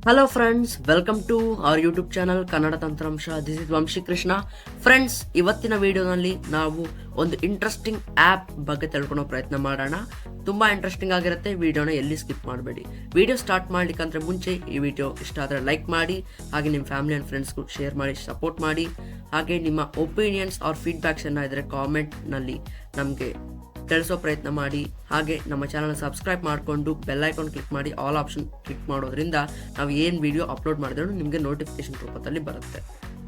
Hello friends, welcome to our YouTube channel Kannada ತಂತ್ರಾಂಶ. This is Vamshi Krishna. Friends, ಇವತ್ತಿನ ವಿಡಿಯೋನಲ್ಲಿ ನಾವು ಒಂದು ಇಂಟ್ರೆಸ್ಟಿಂಗ್ ಆ್ಯಪ್ ಬಗ್ಗೆ ತಿಳ್ಕೊಳ್ಳೋ ಪ್ರಯತ್ನ ಮಾಡೋಣ. ತುಂಬ ಇಂಟ್ರೆಸ್ಟಿಂಗ್ ಆಗಿರುತ್ತೆ. ವಿಡಿಯೋನ ಎಲ್ಲಿ ಸ್ಕಿಪ್ ಮಾಡಬೇಡಿ. ವಿಡಿಯೋ ಸ್ಟಾರ್ಟ್ ಮಾಡ್ಲಿಕ್ಕಂದ್ರೆ ಮುಂಚೆ ಈ ವಿಡಿಯೋ ಇಷ್ಟ ಆದರೆ ಲೈಕ್ ಮಾಡಿ, ಹಾಗೆ ನಿಮ್ಮ ಫ್ಯಾಮಿಲಿ ಆ್ಯಂಡ್ ಫ್ರೆಂಡ್ಸ್ಗೂ ಶೇರ್ ಮಾಡಿ, ಸಪೋರ್ಟ್ ಮಾಡಿ. ಹಾಗೆ ನಿಮ್ಮ ಒಪಿನಿಯನ್ಸ್ ಆರ್ ಫೀಡ್ಬ್ಯಾಕ್ಸ್ ಏನಾದರೂ ಇದ್ದರೆ ಕಾಮೆಂಟ್ನಲ್ಲಿ ನಮಗೆ ತಿಳಿಸೋ ಪ್ರಯತ್ನ ಮಾಡಿ. ಹಾಗೆ ನಮ್ಮ ಚಾನಲ್ ಸಬ್ಸ್ಕ್ರೈಬ್ ಮಾಡಿಕೊಂಡು ಬೆಲ್ ಐಕಾನ್ ಕ್ಲಿಕ್ ಮಾಡಿ ಆಲ್ ಆಪ್ಷನ್ ಕ್ಲಿಕ್ ಮಾಡೋದ್ರಿಂದ ನಾವು ಏನು ವಿಡಿಯೋ ಅಪ್ಲೋಡ್ ಮಾಡಿದ್ರು ನಿಮಗೆ ನೋಟಿಫಿಕೇಶನ್ ರೂಪದಲ್ಲಿ ಬರುತ್ತೆ.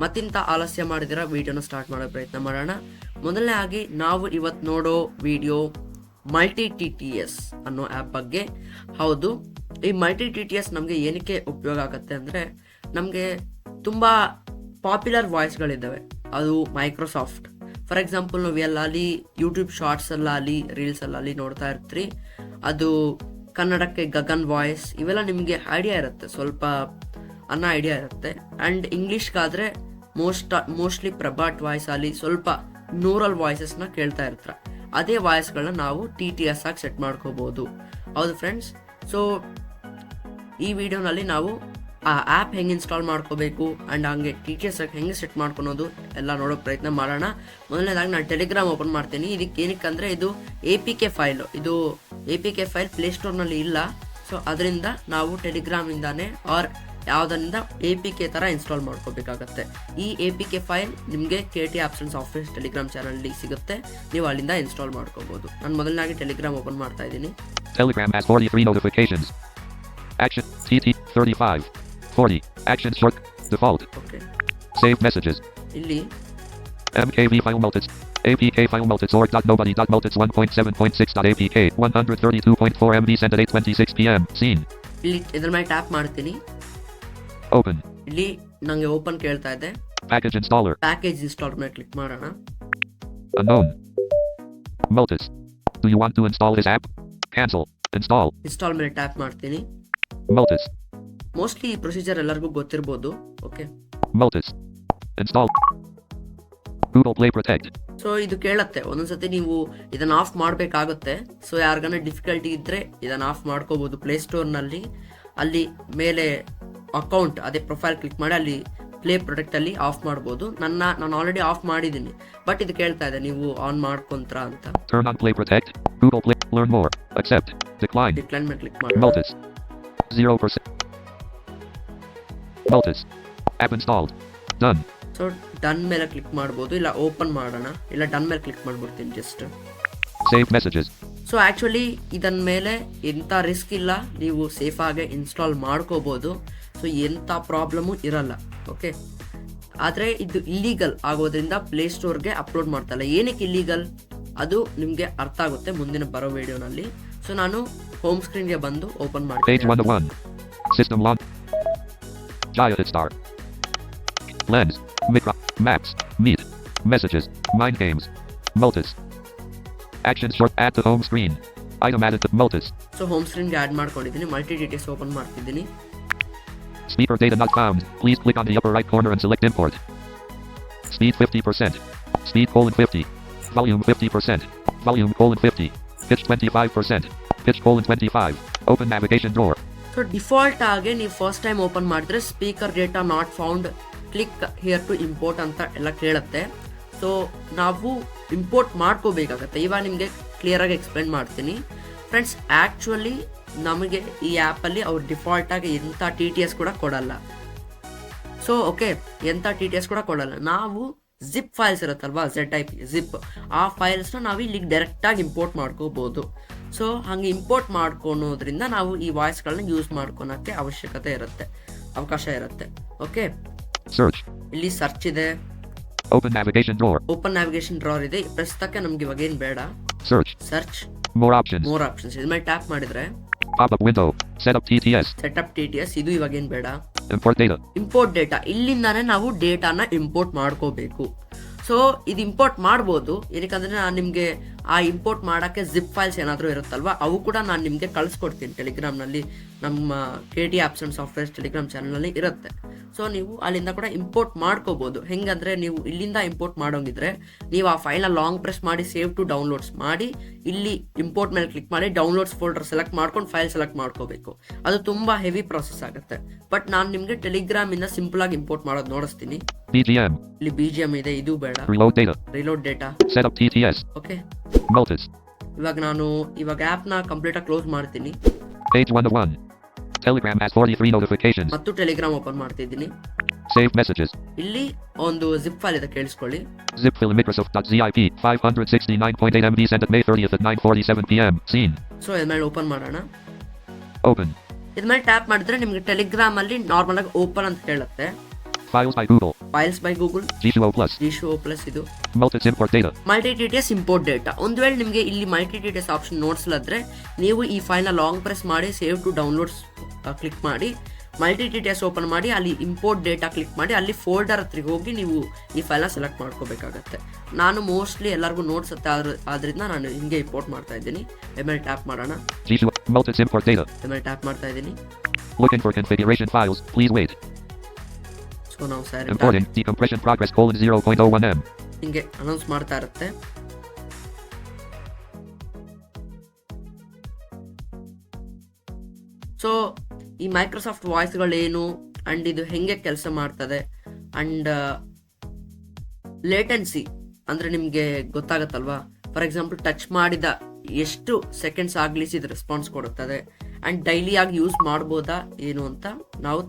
ಮತ್ತಿಂತ ಆಲಸ್ಯ ಮಾಡಿದಿರ ವಿಡಿಯೋನ ಸ್ಟಾರ್ಟ್ ಮಾಡೋ ಪ್ರಯತ್ನ ಮಾಡೋಣ. ಮೊದಲನೇ ಆಗಿ ನಾವು ಇವತ್ತು ನೋಡೋ ವಿಡಿಯೋ ಮಲ್ಟಿ TTS ಅನ್ನೋ ಆ್ಯಪ್ ಬಗ್ಗೆ. ಹೌದು, ಈ ಮಲ್ಟಿ TTS ನಮಗೆ ಏನಕ್ಕೆ ಉಪಯೋಗ ಆಗುತ್ತೆ ಅಂದರೆ, ನಮಗೆ ತುಂಬ ಪಾಪ್ಯುಲರ್ ವಾಯ್ಸ್ಗಳಿದ್ದಾವೆ. ಅದು ಮೈಕ್ರೋಸಾಫ್ಟ್. ಫಾರ್ ಎಕ್ಸಾಂಪಲ್, ನಾವು ಎಲ್ಲಾಲಿ ಯೂಟ್ಯೂಬ್ ಶಾರ್ಟ್ಸಲ್ಲಾಗಲಿ ರೀಲ್ಸಲ್ಲಾಗಲಿ ನೋಡ್ತಾ ಇರ್ತೀರಿ. ಅದು ಕನ್ನಡಕ್ಕೆ ಗಗನ್ ವಾಯ್ಸ್, ಇವೆಲ್ಲ ನಿಮಗೆ ಐಡಿಯಾ ಇರುತ್ತೆ, ಸ್ವಲ್ಪ ಐಡಿಯಾ ಇರುತ್ತೆ. ಆ್ಯಂಡ್ ಇಂಗ್ಲೀಷ್ಗಾದರೆ ಮೋಸ್ಟ್ಲಿ ಪ್ರಭಾಟ್ ವಾಯ್ಸ್ ಆಗಲಿ ಸ್ವಲ್ಪ ನ್ಯೂರಲ್ ವಾಯ್ಸಸ್ನ ಕೇಳ್ತಾ ಇರ್ತಾರೆ. ಅದೇ ವಾಯ್ಸ್ಗಳನ್ನ ನಾವು TTS ಆಗಿ ಸೆಟ್ ಮಾಡ್ಕೋಬೋದು. ಹೌದು ಫ್ರೆಂಡ್ಸ್. ಸೊ ಈ ವಿಡಿಯೋನಲ್ಲಿ ನಾವು ಆ ಆ್ಯಪ್ ಹೆಂಗೆ ಇನ್ಸ್ಟಾಲ್ ಮಾಡ್ಕೋಬೇಕು ಆ್ಯಂಡ್ ಹಂಗೆ TTS ಹೆಂಗೆ ಸೆಟ್ ಮಾಡ್ಕೊಳೋದು ಎಲ್ಲ ನೋಡೋ ಪ್ರಯತ್ನ ಮಾಡೋಣ. ಮೊದಲನೇದಾಗಿ ನಾನು ಟೆಲಿಗ್ರಾಮ್ ಓಪನ್ ಮಾಡ್ತೀನಿ. ಇದಕ್ಕೆ ಏನಕ್ಕಂದರೆ ಇದು APK ಫೈಲು. ಇದು APK ಫೈಲ್ ಪ್ಲೇಸ್ಟೋರ್ನಲ್ಲಿ ಇಲ್ಲ. ಸೊ ಅದರಿಂದ ನಾವು ಟೆಲಿಗ್ರಾಮಿಂದಾನೇ ಆರ್ ಯಾವುದರಿಂದ APK ಥರ ಇನ್ಸ್ಟಾಲ್ ಮಾಡ್ಕೋಬೇಕಾಗತ್ತೆ. ಈ APK ಫೈಲ್ ನಿಮಗೆ KT apps and software Telegram ಚಾನಲ್ನಲ್ಲಿ ಸಿಗುತ್ತೆ. ನೀವು ಅಲ್ಲಿಂದ ಇನ್ಸ್ಟಾಲ್ ಮಾಡ್ಕೋಬೋದು. ನಾನು ಮೊದಲನಾಗಿ ಟೆಲಿಗ್ರಾಮ್ ಓಪನ್ ಮಾಡ್ತಾ ಇದ್ದೀನಿ. Telegram has 43 notifications. Action TT 35 40 action short default. Okay. Save messages. ಇಲ್ಲಿ MKV file multits APK file multits or.nobody.multits 1.7.6.apk 132.4 MB sent at 8:26 PM. Scene. ಇಲ್ಲಿ ಇದ್ರ ಮೇಲೆ ಟ್ಯಾಪ್ ಮಾಡ್ತೀನಿ. Open. ಇಲ್ಲಿ ನಂಗೆ ಓಪನ್ ಕೇಳ್ತಾ ಇದೆ. Package installer. ಪ್ಯಾಕೇಜ್ ಇನ್ಸ್ಟಾಲ್ ಮೇಲೆ ಕ್ಲಿಕ್ ಮಾಡೋಣ. Unknown. Multits. Do you want to install this app? Cancel. Install. Install ಮೇಲೆ ಟ್ಯಾಪ್ ಮಾಡ್ತೀನಿ. Multits. ಮೋಸ್ಟ್ಲಿ ಈ ಪ್ರೊಸೀಜರ್ ಎಲ್ಲರಿಗೂ ಗೊತ್ತಿರ್ಬೋದು. Okay. Multits. Install. Google Play Protect. So ಇದು ಕೇಳತ್ತೆ ಒಂದೊಂದ್ಸತಿ ನೀವು ಇದನ್ನ ಆಫ್ ಮಾಡಬೇಕಾಗುತ್ತೆ. ಸೊ ಯಾರಿಗಾನ ಡಿಫಿಕಲ್ಟಿ ಇದ್ರೆ ಇದನ್ನ ಆಫ್ ಮಾಡ್ಕೋಬಹುದು. ಪ್ಲೇಸ್ಟೋರ್ನಲ್ಲಿ ಅಲ್ಲಿ ಮೇಲೆ ಅಕೌಂಟ್ ಅದೇ ಪ್ರೊಫೈಲ್ ಕ್ಲಿಕ್ ಮಾಡಿ ಅಲ್ಲಿ ಪ್ಲೇ ಪ್ರೊಟೆಕ್ಟ್ ಅಲ್ಲಿ ಆಫ್ ಮಾಡ್ಬೋದು. ನಾನು ಆಲ್ರೆಡಿ ಆಫ್ ಮಾಡಿದ್ದೀನಿ, ಬಟ್ ಇದು ಕೇಳ್ತಾ ಇದೆ ನೀವು ಆನ್ ಮಾಡ್ಕೊಂತ್ರ ಅಂತ. Turn on Play Protect. Google Play. Learn more. Accept. Decline. Decline ಮೇಲೆ ಕ್ಲಿಕ್ ಮಾಡಿ. Multits. 0%. Multits. App installed. Done. So done ಮೇಲೆ ಕ್ಲಿಕ್ ಮಾಡ್ಬೋದು, ಇಲ್ಲ ಓಪನ್ ಮಾಡೋಣ, ಇಲ್ಲ ಡನ್ ಮೇಲೆ ಕ್ಲಿಕ್ ಮಾಡ್ಬಿಡ್ತೀನಿ just. Save messages. So actually ಇದನ್ನ ಮೇಲೆ ಎಂಥ ರಿಸ್ಕ್ ಇಲ್ಲ, ನೀವು ಸೇಫಾಗಿ ಇನ್ಸ್ಟಾಲ್ ಮಾಡ್ಕೋಬೋದು. ಸೊ ಎಂಥ ಪ್ರಾಬ್ಲಮ್ಮು ಇರಲ್ಲ. ಓಕೆ. ಆದರೆ ಇದು ಇಲ್ಲೀಗಲ್ ಆಗೋದ್ರಿಂದ ಪ್ಲೇಸ್ಟೋರ್ಗೆ ಅಪ್ಲೋಡ್ ಮಾಡ್ತಾಯಿಲ್ಲ. ಏನಕ್ಕೆ ಇಲ್ಲೀಗಲ್ ಅದು ನಿಮಗೆ ಅರ್ಥ ಆಗುತ್ತೆ ಮುಂದಿನ ಬರೋ ವಿಡಿಯೋನಲ್ಲಿ. ಸೊ ನಾನು ಹೋಮ್ ಸ್ಕ್ರೀನ್ಗೆ ಬಂದು ಓಪನ್ Page ಮಾಡ್ತೀನಿ. 101. System launch. Jaya Star. Lens. Micro. Maps. Meet. Messages. Mind games. Multis. Action short. Add to home screen. Item added to Multis. So home ಸ್ಕ್ರೀನ್ಗೆ ಆ್ಯಡ್ ಮಾಡ್ಕೊಂಡಿದ್ದೀನಿ. ಮಲ್ಟಿ TTS ಓಪನ್ ಮಾಡ್ತಿದ್ದೀನಿ. Speaker data not found. Please click on the upper right corner and select import. Speed 50%. Speed colon 50. Volume 50%. Volume colon 50. Pitch 25%. Pitch colon 25. Open navigation drawer. So default ಆಗಿ ನೀವು first time open ಮಾಡಿದ್ರೆ speaker data not found, click here to import ಅಂತ ಎಲ್ಲ ಕೇಳುತ್ತೆ. So ನಾವು import ಮಾಡ್ಕೋಬೇಕಾಗತ್ತೆ. ಇವಾಗ ನಿಮಗೆ ಕ್ಲಿಯರಾಗಿ ಎಕ್ಸ್ಪ್ಲೇನ್ ಮಾಡ್ತೀನಿ ಫ್ರೆಂಡ್ಸ್. ಆ್ಯಕ್ಚುಲಿ ನಮಗೆ ಈ ಆ್ಯಪಲ್ಲಿ ಅವ್ರು ಡಿಫಾಲ್ಟಾಗಿ ಎಂಥ TTS ಕೂಡ ಕೊಡಲ್ಲ. ಸೊ ಓಕೆ, ಎಂಥ TTS ಕೂಡ ಕೊಡಲ್ಲ. ನಾವು ಜಿಪ್ ಫೈಲ್ಸ್ ಇರುತ್ತಲ್ವಾ, ZIP ಜಿಪ್, ಆ ಫೈಲ್ಸ್ನ ನಾವು ಇಲ್ಲಿಗೆ ಡೈರೆಕ್ಟಾಗಿ ಇಂಪೋರ್ಟ್ ಮಾಡ್ಕೋಬೋದು. ಸೊ ಹಾಗೆ ಇಂಪೋರ್ಟ್ ಮಾಡ್ಕೊಳೋದ್ರಿಂದ ನಾವು ಈ ವಾಯ್ಸ್ಗಳನ್ನ ಯೂಸ್ ಮಾಡ್ಕೊಳಕ್ಕೆ ಅವಕಾಶ ಇರುತ್ತೆ. ಓಕೆ. Search. ಇಲ್ಲಿ ಸರ್ಚ್ ಇದೆ, Open navigation drawer. Open navigation drawer ಇದೆ. ಪ್ರಸ್ತುತಕ್ಕೆ ನಮ್ಗೆ ಇವಾಗ ಏನು ಬೇಡ. Search. Search. More options. More options ಇದ್ರ ಮೇಲೆ ಟ್ಯಾಪ್ ಮಾಡಿದ್ರೆ Pop-up window. Setup TTS. Setup TTS, ಇದು ಇವಾಗ ಏನು ಬೇಡ. Import data. ಇಂಪೋರ್ಟ್ ಡೇಟಾ, ಇಲ್ಲಿಂದಾನೇ ನಾವು ಡೇಟಾನ ಇಂಪೋರ್ಟ್ ಮಾಡ್ಕೋಬೇಕು. ಸೊ ಇದು ಇಂಪೋರ್ಟ್ ಮಾಡ್ಬೋದು. ಏನಕ್ಕಂದ್ರೆ ನಾನು ನಿಮಗೆ ಆ ಇಂಪೋರ್ಟ್ ಮಾಡೋಕ್ಕೆ ಜಿಪ್ ಫೈಲ್ಸ್ ಏನಾದರೂ ಇರುತ್ತಲ್ವ, ಅವು ಕೂಡ ನಾನು ನಿಮಗೆ ಕಳಿಸ್ಕೊಡ್ತೀನಿ ಟೆಲಿಗ್ರಾಮ್ನಲ್ಲಿ. ನಮ್ಮ KT apps and softwares Telegram ಚಾನಲ್ನಲ್ಲಿ ಇರುತ್ತೆ. ಸೊ ನೀವು ಅಲ್ಲಿಂದ ಕೂಡ ಇಂಪೋರ್ಟ್ ಮಾಡ್ಕೋಬಹುದು. ಹೆಂಗಂದ್ರೆ ನೀವು ಇಲ್ಲಿಂದ ಇಂಪೋರ್ಟ್ ಮಾಡೋಂಗಿದ್ರೆ ನೀವು ಆ ಫೈಲ್ನ ಲಾಂಗ್ ಪ್ರೆಸ್ ಮಾಡಿ ಸೇವ್ ಟು ಡೌನ್ಲೋಡ್ಸ್ ಮಾಡಿ ಇಲ್ಲಿ ಇಂಪೋರ್ಟ್ ಮೇಲೆ ಕ್ಲಿಕ್ ಮಾಡಿ ಡೌನ್ಲೋಡ್ಸ್ ಫೋಲ್ಡರ್ ಸೆಲೆಕ್ಟ್ ಮಾಡ್ಕೊಂಡು ಫೈಲ್ ಸೆಲೆಕ್ಟ್ ಮಾಡ್ಕೋಬೇಕು. ಅದು ತುಂಬಾ ಹೆವಿ ಪ್ರಾಸೆಸ್ ಆಗುತ್ತೆ. ಬಟ್ ನಾನು ನಿಮ್ಗೆ ಟೆಲಿಗ್ರಾಮ್ ಇಂದ ಸಿಂಪಲ್ ಆಗಿ ಇಂಪೋರ್ಟ್ ಮಾಡೋದು ನೋಡಿಸ್ತೀನಿ. BGM. ಇಲ್ಲಿ BGM ಇದೆ, ಇದು ಬೇಡ. Reload data. Setup TTS. Okay. Multis. ಇವಾಗ ಆಪ್ ನ ಕಂಪ್ಲೀಟ್ ಆಗಿ ಕ್ಲೋಸ್ ಮಾಡ್ತೀನಿ. Page 1 of 1. Telegram has 43 notifications. ಮತ್ತು ಟೆಲಿಗ್ರಾಮ್ ಓಪನ್ ಮಾಡ್ತಿದ್ದೀನಿ. Save messages. ಇಲ್ಲಿ ಒಂದು ಜಿಪ್ ಫೈಲ್ ಇದೆ, ಕೇಳಿಸ್ಕೊಳ್ಳಿ. Zip file Microsoft.zip 569.8 MB sent at May 30th at 9:47 PM. Seen. So ಇದ್ಮೇಲೆ ಓಪನ್ ಮಾಡೋಣ. Open. ಇದ್ಮೇಲೆ ಟ್ಯಾಪ್ ಮಾಡಿದ್ರೆ ನಿಮ್ಗೆ ಟೆಲಿಗ್ರಾಮ್ ಅಲ್ಲಿ ನಾರ್ಮಲ್ ಆಗಿ ಓಪನ್ ಅಂತ ಹೇಳುತ್ತೆ. Files by Google. Files by Google. G2O Plus. ಇದು Multis import data. Multi TTS import data. ಒಂದು ವೇಳೆ ನಿಮಗೆ ಇಲ್ಲಿ ಮಲ್ಟಿ TTS ಆಪ್ಷನ್ ನೋಡ್ಸ್ಲಾದ್ರೆ ನೀವು ಈ ಫೈಲ್ನ ಲಾಂಗ್ ಪ್ರೆಸ್ ಮಾಡಿ ಸೇವ್ ಟು ಡೌನ್ಲೋಡ್ಸ್ ಕ್ಲಿಕ್ ಮಾಡಿ ಮಲ್ಟಿ TTS ಓಪನ್ ಮಾಡಿ ಅಲ್ಲಿ ಇಂಪೋರ್ಟ್ ಡೇಟಾ ಕ್ಲಿಕ್ ಮಾಡಿ ಅಲ್ಲಿ ಫೋಲ್ಡರ್ ಹತ್ರಿಗೆ ಹೋಗಿ ನೀವು ಈ ಫೈಲ್ನ ಸೆಲೆಕ್ಟ್ ಮಾಡ್ಕೋಬೇಕಾಗತ್ತೆ. ನಾನು ಮೋಸ್ಟ್ಲಿ ಎಲ್ಲರಿಗೂ ನೋಡ್ಸುತ್ತೆ ಆದ್ರಿಂದ ನಾನು ಹಿಂಗೆ ಇಂಪೋರ್ಟ್ ಮಾಡ್ತಾ ಇದ್ದೀನಿ. ಆಮೇಲೆ ಟ್ಯಾಪ್ ಮಾಡೋಣ. G2O Multis import data. ಆಮೇಲೆ ಟ್ಯಾಪ್ ಮಾಡ್ತಾ ಇದ್ದೀನಿ. Looking for configuration files. Please wait. So ನಾವು ಸರಿ Importing decompression progress :0.01 M. ಹಿಂಗೆ ಅನೌನ್ಸ್ ಮಾಡ್ತಾ ಇರುತ್ತೆ. ಸೊ ಈ ಮೈಕ್ರೋಸಾಫ್ಟ್ ವಾಯ್ಸ್ಗಳೇನು ಅಂಡ್ ಇದು ಹೆಂಗೆ ಕೆಲಸ ಮಾಡ್ತದೆ ಅಂಡ್ ಲೇಟೆನ್ಸಿ ಅಂದ್ರೆ ನಿಮಗೆ ಗೊತ್ತಾಗತ್ತಲ್ವಾ. ಫಾರ್ ಎಕ್ಸಾಂಪಲ್ ಟಚ್ ಮಾಡಿದ ಎಷ್ಟು ಸೆಕೆಂಡ್ಸ್ ಆಗ್ಲಿ ಇದು ರೆಸ್ಪಾನ್ಸ್ ಕೊಡುತ್ತದೆ ಅಂಡ್ ಡೈಲಿ ಆಗಿ ಯೂಸ್ ಮಾಡ್ಬೋದಾ ಏನು ಅಂತ ನಾವು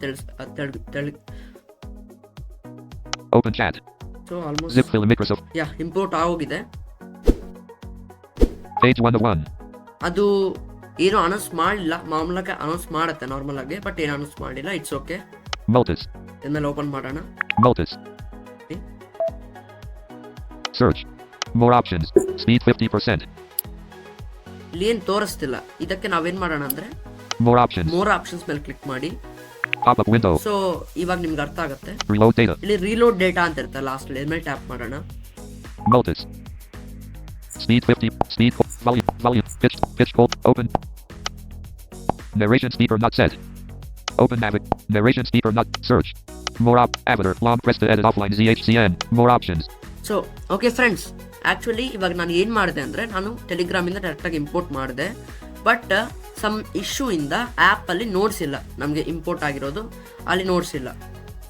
Open chat. So almost Zip file Microsoft. Import ಆಗೋಗಿದೆ. Page 1 of 1. ಅದು ಏನು ಅನೌನ್ಸ್ ಮಾಡಲಿಲ್ಲ, ಮಾಮೂಲಾಗಿ ಅನೌನ್ಸ್ ಮಾಡುತ್ತೆ ನಾರ್ಮಲ್ ಆಗಿ, ಬಟ್ ಏನು ಅನೌನ್ಸ್ ಮಾಡಿಲ್ಲ. It's okay. Multis. ಇದ್ಮೇಲೆ ಓಪನ್ ಮಾಡೋಣ. Multis. Search. More options. Speed 50%. ಇಲ್ಲಿ ಏನು ತೋರಿಸ್ತಿಲ್ಲ. ಇದಕ್ಕೆ ನಾವೇನ್ ಮಾಡೋಣ ಅಂದ್ರೆ More options. ಮೋರ್ ಆಪ್ಷನ್ಸ್ ಮೇಲೆ ಕ್ಲಿಕ್ ಮಾಡಿ. Pop-up window. ಸೊ ಇವಾಗ ನಿಮ್ಗೆ ಅರ್ಥ ಆಗುತ್ತೆ. Reload data. ಇಲ್ಲಿ ರೀಲೋಡ್ ಡೇಟಾ ಅಂತ ಇರುತ್ತೆ ಲಾಸ್ಟ್ ಅಲ್ಲಿ. ಇದ್ಮೇಲೆ ಟ್ಯಾಪ್ ಮಾಡೋಣ. Multis. Speed 50. Speed. Volume. Pitch. Open. Narration speaker not set. Open narration speaker not search. More avatar. Long press to edit offline ZHCN. More options. So okay friends, actually ಇವಾಗ ನಾನು ಏನು ಮಾಡಿದೆ ಅಂದರೆ ನಾನು ಟೆಲಿಗ್ರಾಮಿಂದ ಡೈರೆಕ್ಟಾಗಿ ಇಂಪೋರ್ಟ್ ಮಾಡಿದೆ. But some issue ಇಂದ ಆ್ಯಪಲ್ಲಿ ನೋಡ್ಸಿಲ್ಲ, ನಮಗೆ ಇಂಪೋರ್ಟ್ ಆಗಿರೋದು ಅಲ್ಲಿ ನೋಡ್ಸಿಲ್ಲ.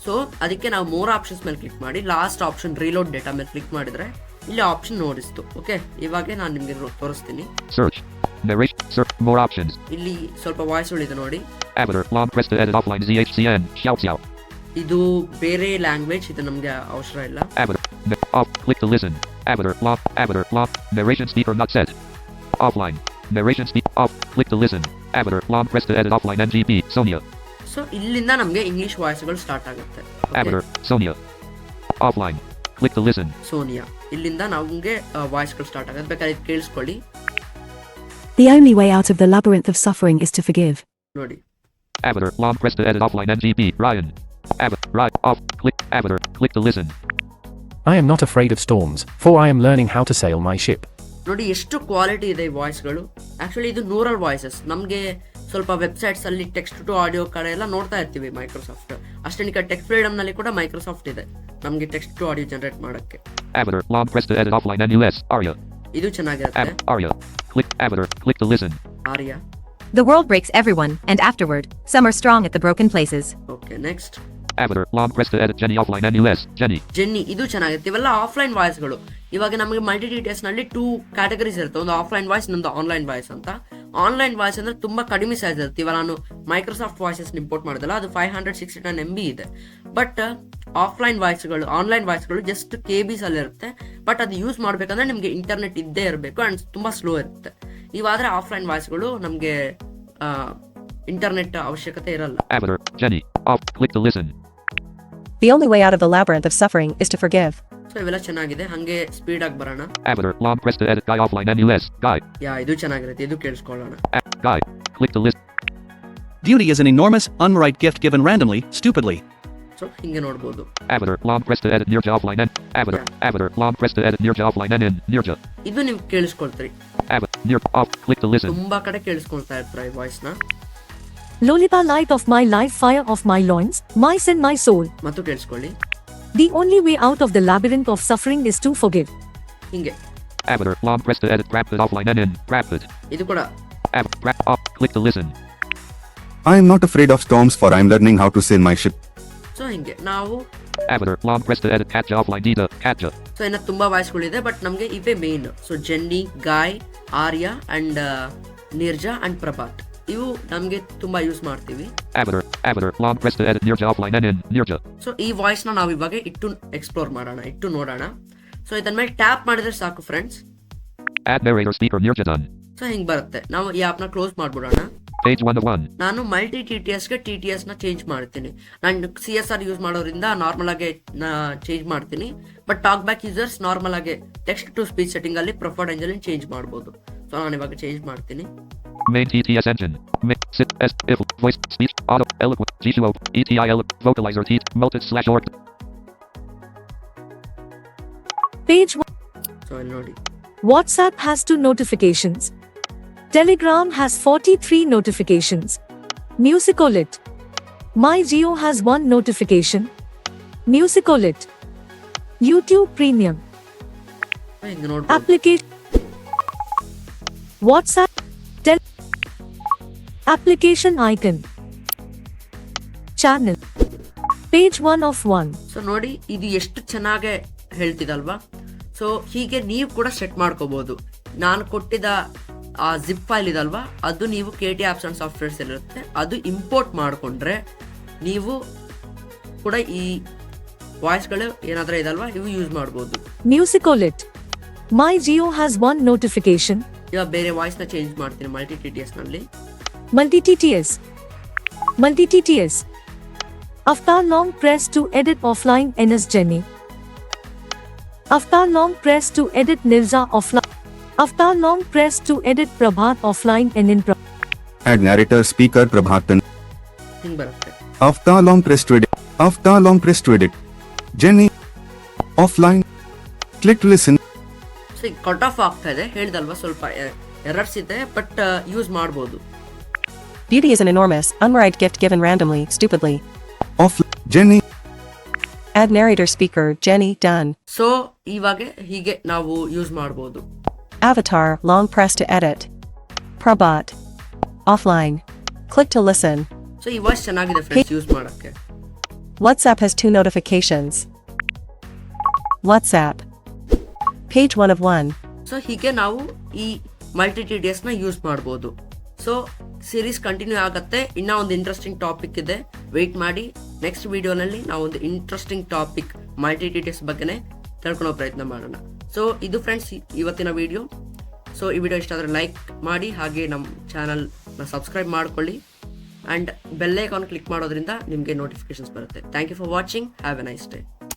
ಸೊ ಅದಕ್ಕೆ ನಾವು ಮೋರ್ ಆಪ್ಷನ್ಸ್ ಮೇಲೆ ಕ್ಲಿಕ್ ಮಾಡಿ ಲಾಸ್ಟ್ ಆಪ್ಷನ್ ರೀಲೋಡ್ ಡೇಟಾ ಮೇಲೆ ಕ್ಲಿಕ್ ಮಾಡಿದರೆ ಇಲ್ಲಿ ಆಪ್ಷನ್ ನೋಡಿಸ್ತು. ಓಕೆ, ಇವಾಗ ನಾನು ನಿಮಗೆ ತೋರಿಸ್ತೀನಿ. Search. Narration. Search. More options. ಇಲ್ಲಿ ಸ್ವಲ್ಪ ವಾಯ್ಸ್ಗಳಿದೆ ನೋಡಿ. Avatar. Long press to edit offline ZHCN. Xiao. ಇದು ಬೇರೆ ಲ್ಯಾಂಗ್ವೇಜ್, ಇದು ನಮಗೆ ಅವಸರ ಇಲ್ಲ. Avatar. Off. Click to listen. Avatar. Lock. Narration speaker not set. Offline. Narration speak off. Click to listen. Avatar. Long press to edit offline NGP. Sonia. So ಇಲ್ಲಿಂದ ನಮಗೆ English ವಾಯ್ಸ್ಗಳು start ಆಗುತ್ತೆ. Avatar. Sonia. Offline. Click to listen. Sonia. ಇಲ್ಲಿಂದ ನಮಗೆ ವಾಯ್ಸ್ಗಳು start ಆಗುತ್ತೆ. ಬೇಕಾದ್ರೆ ಕೇಳಿಸ್ಕೊಳ್ಳಿ. The only way out of the labyrinth of suffering is to forgive. ನೋಡಿ. Avatar. Long press to edit offline NGP. Ryan. Avatar. Right. Off. Click. Avatar. Click to listen. I am not afraid of storms, for I am learning how to sail my ship. ನೋಡಿ ಎಷ್ಟು quality ಇದೆ ಈ ವಾಯ್ಸ್ಗಳು. Actually ಇದು neural voices. ನಮಗೆ ಸ್ವಲ್ಪ websites ಅಲ್ಲಿ text to audio ಕಡೆ ಎಲ್ಲ ನೋಡ್ತಾ ಇರ್ತೀವಿ ಮೈಕ್ರೋಸಾಫ್ಟ್. ಅಷ್ಟೇ ಟೆಕ್ಸ್ಟ್ ಫ್ರೀಡಮ್ ನಲ್ಲಿ ಕೂಡ ಮೈಕ್ರೋಸಾಫ್ಟ್ ಇದೆ ನಮಗೆ ಟೆಕ್ಸ್ಟ್ ಟು ಆಡಿಯೋ ಜನರೇಟ್ ಮಾಡಕ್ಕೆ. Avatar. Long press to edit offline NUS. Arya. ಇದು ಚೆನ್ನಾಗಿರುತ್ತೆ. Arya. Click. Avatar. Click to listen. Arya. The world breaks everyone, and afterward, some are strong at the broken places. Okay, next. Avatar. Long press to edit Jenny offline NUS. Jenny. Jenny, ಇದು ಚೆನ್ನಾಗಿರುತ್ತೆ. ಇವೆಲ್ಲ offline ವಾಯ್ಸ್ಗಳು. ಇವಾಗ ನಮಗೆ multi TTS ನಲ್ಲಿ 2 categories ಇರುತ್ತೆ. ಒಂದು offline voice, ಇನ್ನೊಂದು online voice ಅಂತ. ಆನ್ಲೈನ್ ವಾಯ್ಸ್ ಅಂದ್ರೆ ತುಂಬಾ ಕಡಿಮೆ ಸೈಜ್ ಇರುತ್ತೆ. ಇವಾಗ ನಾನು ಮೈಕ್ರೋಸಾಫ್ಟ್ ವಾಯ್ಸಸ್ ಇಂಪೋರ್ಟ್ ಮಾಡಿದಲ್ಲ, ಅದು 569 MB ಇದೆ. ಬಟ್ ಆಫ್ಲೈನ್ ವಾಯ್ಸ್ಗಳು, ಆನ್ಲೈನ್ ವಾಯ್ಸ್ಗಳು ಜಸ್ಟ್ KBs ಅಲ್ಲಿ ಇರುತ್ತೆ. ಬಟ್ ಅದು ಯೂಸ್ ಮಾಡ್ಬೇಕಂದ್ರೆ ನಿಮಗೆ ಇಂಟರ್ನೆಟ್ ಇದ್ದೇ ಇರಬೇಕು ಅಂಡ್ ತುಂಬಾ ಸ್ಲೋ ಇರುತ್ತೆ. ಇವಾದ್ರೆ ಆಫ್ಲೈನ್ ವಾಯ್ಸ್ಗಳು ನಮಗೆ ಇಂಟರ್ನೆಟ್ ಅವಶ್ಯಕತೆ ಇರಲ್ಲ. Avatar. Jenny. Off. Click to listen. The only way out of the labyrinth of suffering is to forgive. So ಇವೆಲ್ಲ ಚೆನ್ನಾಗಿದೆ. ಹಂಗೆ ಸ್ಪೀಡ್ ಆಗಿ ಬರೋಣ. Avatar. Long press to edit Guy offline NUS. Guy. ಇದು ಚೆನ್ನಾಗಿರುತ್ತೆ. ಇದು ಕೇಳಿಸ್ಕೊಳ್ಳೋಣ. Guy. Click to listen. Beauty is an enormous, unright gift given randomly, stupidly. So ಹಿಂಗೆ ನೋಡ್ಬೋದು. Avatar. Long press to edit Nirja offline N. Avatar. Long press to edit Nirja offline N. Nirja. ಇದು ನೀವು ಕೇಳಿಸ್ಕೊಳ್ತೀರಿ. Avatar. Off. Click to listen. ತುಂಬಾ ಕಡೆ ಕೇಳಿಸ್ಕೊಳ್ತಾ ಇರ್ತಾರೆ ಈ voice ನ. Lolipa, light of my life, fire of my loins, my sin, my soul. ಮತ್ತು ಕೇಳಿಸ್ಕೊಳ್ಳಿ. The only way out of the labyrinth of suffering is to forgive. ಹಿಂಗೆ Avatar. Long press to edit. Grab it offline and in. Grab it. ಇದು ಕೂಡ Grab off. Click to listen. I am not afraid of storms, for I am learning how to sail my ship. So ಹಿಂಗೆ ನಾವು Avatar. Long press to edit. Katja offline. Dita. Katja. So ಇನ್ನು ತುಂಬ ವಾಯ್ಸ್ಗಳಿದೆ, but ನಮಗೆ ಇವೇ main. So Jenny, Guy, Arya and Neerja and Prabhat, ಇವು ನಮಗೆ ತುಂಬಾ ಯೂಸ್ ಮಾಡ್ತೀವಿ. Avatar. Long press to edit. Nirja offline and in. Nirja. So ಈ ವಾಯ್ಸ್ ನ ನಾವು ಇವಾಗ ಇಟ್ಟು ಎಕ್ಸ್ಪ್ಲೋರ್ ಮಾಡೋಣ, ಇಟ್ಟು ನೋಡೋಣ. ಸೊ ಇದನ್ನ ಮೇಲೆ ಟ್ಯಾಪ್ ಮಾಡಿದ್ರೆ ಸಾಕು friends. Add narrator speaker. Nirja done. So ಹಿಂಗ್ ಬರುತ್ತೆ. ನಾವು ಈ ಆಪ್ ನ ಕ್ಲೋಸ್ ಮಾಡ್ಬಿಡೋಣ. Page 1 of 1. ನಾನು ಮಲ್ಟಿ ಟಿಟಿಎಸ್ಗೆ ಟಿಟಿಎಸ್ ನ ಚೇಂಜ್ ಮಾಡ್ತೀನಿ. ನಾನು CSR ಯೂಸ್ ಮಾಡೋದ್ರಿಂದ ನಾರ್ಮಲ್ ಆಗಿ ಚೇಂಜ್ ಮಾಡ್ತೀನಿ. But talk back users normal ಆಗಿ ಟೆಕ್ಸ್ಟ್ ಟು ಸ್ಪೀಚ್ ಸೆಟ್ಟಿಂಗ್ ಅಲ್ಲಿ ಪ್ರೊಫೈಲ್ ಎಂಜಲ್ ಚೇಂಜ್ ಮಾಡಬಹುದು. ಸೊ ನಾನು ಇವಾಗ ಚೇಂಜ್ ಮಾಡ್ತೀನಿ. Main TTS engine. Sit S if voice speech auto eloquent G2O ETI vocalizer T multi/org. Page 1. So ಇಲ್ಲಿ ನೋಡಿ, WhatsApp has 2 notifications. Telegram has 43 notifications. Musicolit. My Geo has 1 notification. Musicolit. YouTube Premium. ಹಿಂಗೆ ನೋಡ್ಬೋದು. Application. WhatsApp. Application icon. Channel. Page 1 of 1. So ನೋಡಿ, ಇದು ಎಷ್ಟು ಚೆನ್ನಾಗಿ ಹೇಳ್ತಿದಲ್ವಾ. So ಹೀಗೆ ನೀವು ಕೂಡ ಸೆಟ್ ಮಾಡ್ಕೋಬಹುದು. ನಾನು ಕೊಟ್ಟಿದ್ದ ಆ ಜಿಪ್ ಫೈಲ್ ಇದಲ್ವಾ, ಅದು ನೀವು KT ಆಪ್ಸ್ ಅಂಡ್ ಸಾಫ್ಟ್ವೇರ್ಸ್ ಇರುತ್ತೆ, ಅದು ಇಂಪೋರ್ಟ್ ಮಾಡಿಕೊಂಡ್ರೆ ನೀವು ಕೂಡ ಈ ವಾಯ್ಸ್ಗಳು ಏನಾದರೂ ಇದಲ್ವಾ, ಇವು ಯೂಸ್ ಮಾಡ್ಬೋದು. Musicolit. My Geo has 1 notification. ಇವಾಗ ಬೇರೆ ವಾಯ್ಸ್ನ ಚೇಂಜ್ ಮಾಡ್ತೀನಿ ಮಲ್ಟಿ TTS ನಲ್ಲಿ. Multi-TTS. Multi-TTS. After long press to edit offline NS Jenny. After long press to edit Nirja offline. After long press to edit Prabhat offline and in Add narrator speaker Prabhatan. ಹಿಂಗೆ ಬರುತ್ತೆ. After long press to edit. After long press to edit. Jenny. Offline. Click to listen. So ಈಗ cut off ಆಗ್ತಾ ಇದೆ, ಹೇಳ್ದಲ್ವಾ, ಸ್ವಲ್ಪ errors ಇದೆ, but use ಮಾಡ್ಬೋದು. Beauty is an enormous, unright gift given randomly, stupidly. Off. Jenny. Add narrator speaker, Jenny, done. So ಇವಾಗ ಹೀಗೆ ನಾವು use ಮಾಡ್ಬೋದು. Avatar, long press to edit. Prabhat. Offline. Click to listen. So ಈ voice ಚೆನ್ನಾಗಿದೆ friends use ಮಾಡೋಕ್ಕೆ. WhatsApp has 2 notifications. WhatsApp. Page 1 of 1. So ಹೀಗೆ ನಾವು ಈ ಮಲ್ಟಿ TTS ನ ಯೂಸ್ ಮಾಡ್ಬೋದು. ಸೊ ಸೀರೀಸ್ ಕಂಟಿನ್ಯೂ ಆಗತ್ತೆ. ಇನ್ನೂ ಒಂದು ಇಂಟ್ರೆಸ್ಟಿಂಗ್ ಟಾಪಿಕ್ ಇದೆ, ವೆಯ್ಟ್ ಮಾಡಿ. ನೆಕ್ಸ್ಟ್ ವಿಡಿಯೋನಲ್ಲಿ ನಾವು ಒಂದು ಇಂಟ್ರೆಸ್ಟಿಂಗ್ ಟಾಪಿಕ್ ಮಲ್ಟಿ TTS ಬಗ್ಗೆನೇ ತಿಳ್ಕೊಳ್ಳೋ ಪ್ರಯತ್ನ ಮಾಡೋಣ. ಸೊ ಇದು ಫ್ರೆಂಡ್ಸ್ ಇವತ್ತಿನ ವಿಡಿಯೋ. ಸೊ ಈ ವಿಡಿಯೋ ಇಷ್ಟ ಆದರೆ ಲೈಕ್ ಮಾಡಿ, ಹಾಗೆ ನಮ್ಮ ಚಾನಲ್ನ ಸಬ್ಸ್ಕ್ರೈಬ್ ಮಾಡ್ಕೊಳ್ಳಿ ಆ್ಯಂಡ್ ಬೆಲ್ ಐಕಾನ್ ಕ್ಲಿಕ್ ಮಾಡೋದ್ರಿಂದ ನಿಮಗೆ ನೋಟಿಫಿಕೇಶನ್ಸ್ ಬರುತ್ತೆ. Thank you for watching. Have a nice day.